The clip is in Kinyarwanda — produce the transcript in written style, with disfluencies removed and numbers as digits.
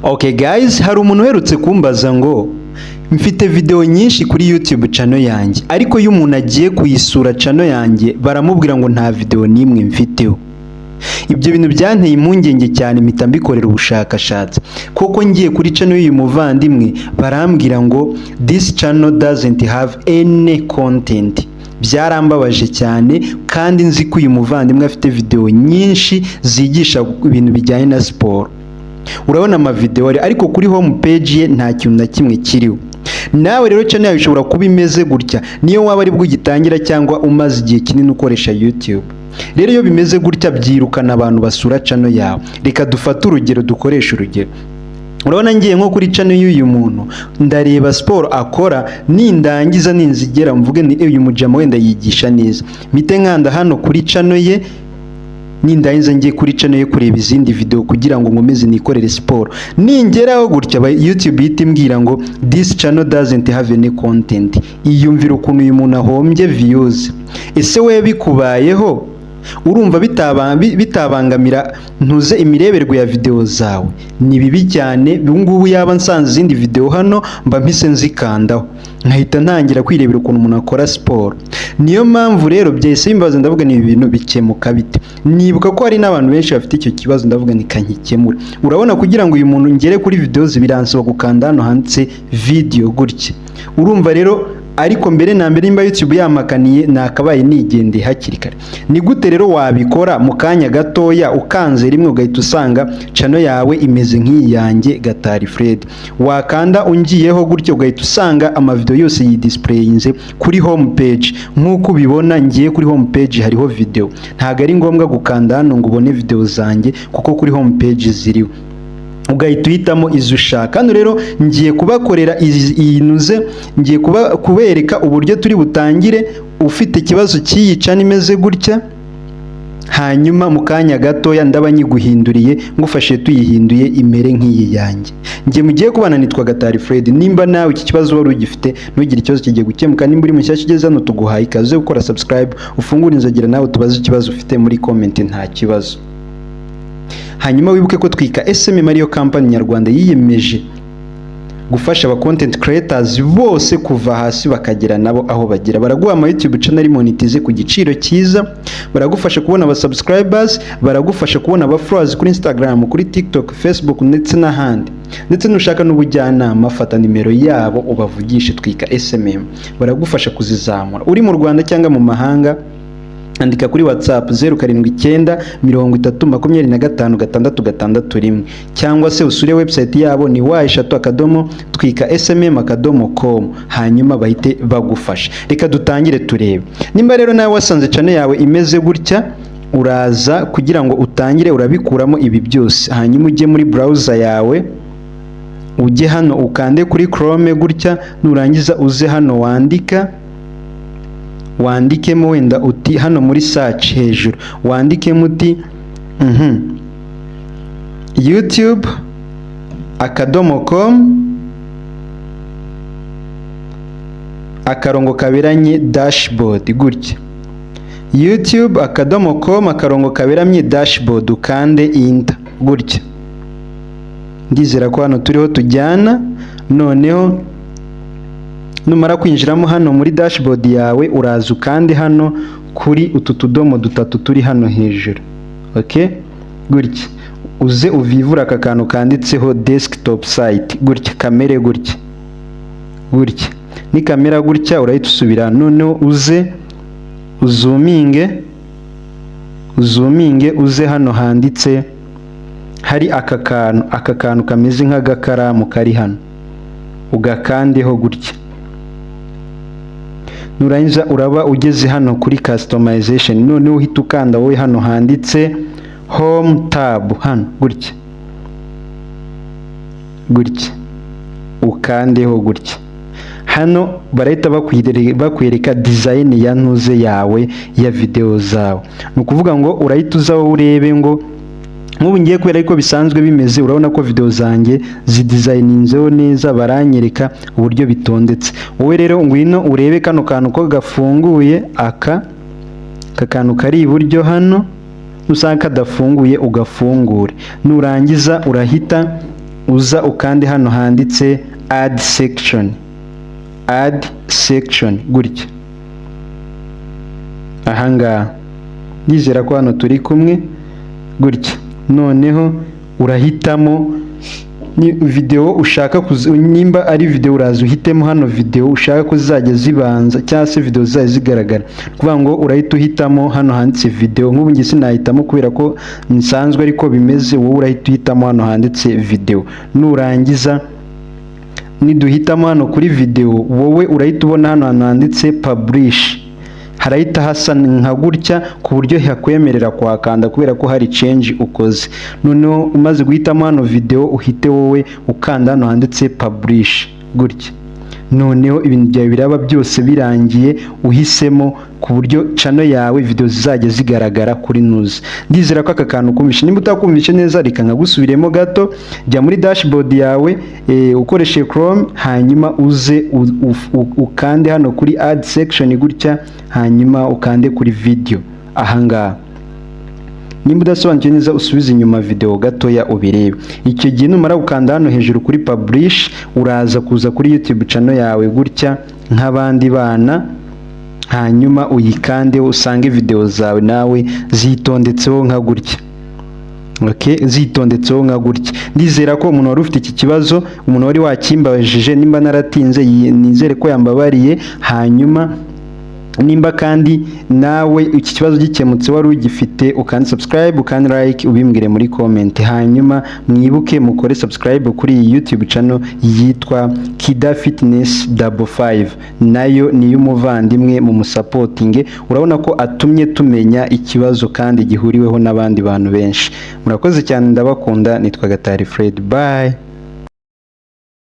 Okay guys, hari umuntu uherutse kumbaza ngo mfite video nyinshi kuri YouTube channel yanjye, ariko iyo umuntu agiye kuyisura channel yanjye baramubwira ngo nta video nimwe mfiteho. Ibyo bintu byanteye impungenge cyane, mpita mbikorera ubushakashatsi. Koko ngiye kuri channel y'uyu muvandimwe barambwira ngo this channel doesn't have any content. Byarambabaje cyane, kandi nzi ko uyu muvandimwe afite video nyinshi zigisha ibintu bijyanye na siporo. Urabona ama video ariko kuri home page ye nta kintu na kimwe kiriho. Nawe rero channel yawe ishobora kuba imeze gutya, niyo waba ari bwo gitangira cyangwa umaze igihe kinini ukoresha YouTube. Rero iyo bimeze gutya byirukana abantu basura channel yawe. Reka dufate urugero, dukoresha urugero. Urabona ngiye nko kuri channel y'uyu muntu ndareba sport akora, nindangiza ninzigera mvuge ni uyu mujama wenda yigisha neza, mite nkanda hano kuri channel ye, nindangiza ngiye kuri channel ye kureba izindi video kugira ngo nkomeze nikorere sport. Ningeraho gutya YouTube itimbwira ngo this channel doesn't have any content. Iyumvira ukuntu uyu muntu ahombye views. Ese we bikubayeho urumva bitabangamira ntuze imireberwe ya video zawe? Ni bibi cyane. Bungubu yaba nsanze izindi video hano mba mpise nzikandaho nkahita ntangira kwirebera ukuntu umuntu akora sport. Niyo mpamvu rero byese bimbaza ndavuga ni ibintu bikemuka bite. Nibuka ko hari n'abantu benshi bafite icyo kibazo, ndavuga ni kankikemura. Urabona kugira ngo uyu muntu ngere kuri videos biransaba gukanda hano handitse video gutya. Urumva rero ariko mbere na mbere nimba YouTube yamakaniye nakabaye nigende hakiri kare. Ni gute rero wabikora mu kanya gatoya ukanze rimwe ugahita usanga channel yawe imeze nk'iyi yanjye Gatari Fred? Wakanda ungiyeho gutyo ugahita usanga ama video yose yidisplayinze kuri home page. Nkuko ubibona ngiye kuri home page hariho video, ntago ari ngombwa gukanda hano ngo ubone video zanjye kuko kuri home page ziriho. Ugahita uhitamo izo ushaka. Hano rero ngiye kubakorera iyinuze, ngiye kubereka uburyo turi butangire ufite ikibazo cyiyica nimeze gutya, hanyuma mu kanya gatoya ndaba nyiguhinduriye ngufashe tuyihinduye imere nk'iyi yanjye. Ngiye mugiye kubana nitwa Gatari Fred. Nimba nawe iki kibazo wari ugifite ntugire ikibazo kigiye gukemuka, nimba uri mushyashya ugeze hano tuguhaye ikaze gukora subscribe, ufungure inzogera nawe tubaze ikibazo ufite muri comment nta kibazo. Hanyuma wibuke ko Twika SMM ariyo company nyarwanda yiyemeje gufasha aba content creators bose kuva hasi bakagera nabo aho bagira. Baraguha ama YouTube channel monetize ku giciro cyiza, baragufasha kubona aba subscribers, baragufasha kubona aba followers kuri Instagram, kuri TikTok, Facebook ndetse n'ahandi. Ndetse nushaka n'ubujyanama fata nimero yabo ubavugishe. Twika SMM baragufasha kuzizamura. Uri mu Rwanda cyangwa mu mahanga andika kuri WhatsApp 0779255661 cyangwa se usure website yabo ni wa3.twika.smm.com, hanyuma bahite bagufasha. Reka dutangire turebe. Nimba rero nawe wasanze channel yawe imeze gutya, uraza kugira ngo utangire urabikuramo ibi byose, hanyuma ujye muri browser yawe, ujye hano ukande kuri Chrome gutya, nurangiza uze hano wandikemo wenda uti hano muri search hejuru wandikemo uti youtube.com akarongo kaberanye dashboard gutya. youtube.com akarongo kaberanye dashboard, ukande enter gutya. Ndizera ko hano turiho tujyana. Noneho numara kwinjiramo hano muri dashboard yawe uraza ukande hano kuri utu tudomo dutatu turi hano hejuru. Okay, gutya uze uvivura aka kantu kanditseho desktop site gutya, kamere gutya ni kamera gutya. Urahita usubira noneho uze uzuminge uze hano handitse hari aka kantu kameze nk'agakaramu kari hano, ugakandeho gutya. Nurangiza uraba ugeze hano kuri customization, noneho uhita ukanda wowe hano handitse home tab hano gutya ukandeho gutya. Hano barahita bakwereka design ya ntuze yawe ya video zawe. Nukuvuga ngo urahita uzaho urebe ngo nk'ubu ngiye kubera ariko bisanzwe bimeze. Urabona ko video zanjye zidesigninzeho neza, baranyereka uburyo bitondetse. Wowe rero ngwino urebe kano kantu ko gafunguye, aka kantu kari iburyo hano, usanga kadafunguye ugafungure. Nurangiza urahita uza ukande hano handitse add section gutya ahangaha. Ndizera ko hano turi kumwe gutya. Noneho urahitamo ni video ushaka nimba ari video uraza uhitemo hano video ushaka ko zizajya zibanza cyangwa se video zizajya zigaragara. Kuvuga ngo urahita uhitamo hano handitse video. Nk'ubu ngi sinahitamo kubera ko nsanzwe ariko bimeze, wowe urahita uhitamo hano handitse video. Nurangiza niduhitamo hano kuri video, wowe urahita ubona hano handitse publish. Harahita hasa nka gutya ku buryo hakwemerera kwakanda kubera ko hari change ukoze. Noneho umaze guhitamo hano video, uhite wowe ukanda hano handitse publish gutya. Noneho ibintu byawe biraba byose birangiye uhisemo ku buryo channel yawe video zizajya zigaragara kuri Nuzi. Ndizera ko aka kantu kumvishe. Nimba utakumvishe neza reka nkagusubiremo gato. Jya muri dashboard yawe ukoreshe Chrome, hanyuma uze ukande hano kuri add section gutya, hanyuma ukande kuri video ahangaha. Nimba udasobanukiwe neza usubize inyuma video gatoya ubirebe. Icyo gihe numara gukanda hano hejuru kuri publish, uraza kuza kuri YouTube channel yawe gutya nk'abandi bana, hanyuma uyikande usange video zawe nawe zitondetseho nka gutya. Okay, zitondetseho nka gutya. Ndizera ko umuntu wari ufite iki kibazo, umuntu wari wakimbajije, nimba naratinze nizere ko yambabariye. Hanyuma nimba kandi nawe iki kibazo gikemutse wari ugifite, ukandi subscribe, ukandi like, ubimbwire muri comment. Hanyuma mwibuke mukore subscribe kuri iyi YouTube channel yitwa Kida Fitness 55, nayo ni y'umuvandimwe mu musupporting. Urabona ko atumye tumenya ikibazo kandi gihuriweho n'abandi bantu benshi. Murakoze cyane, ndabakunda. Nitwa Gatari Fred. Bye.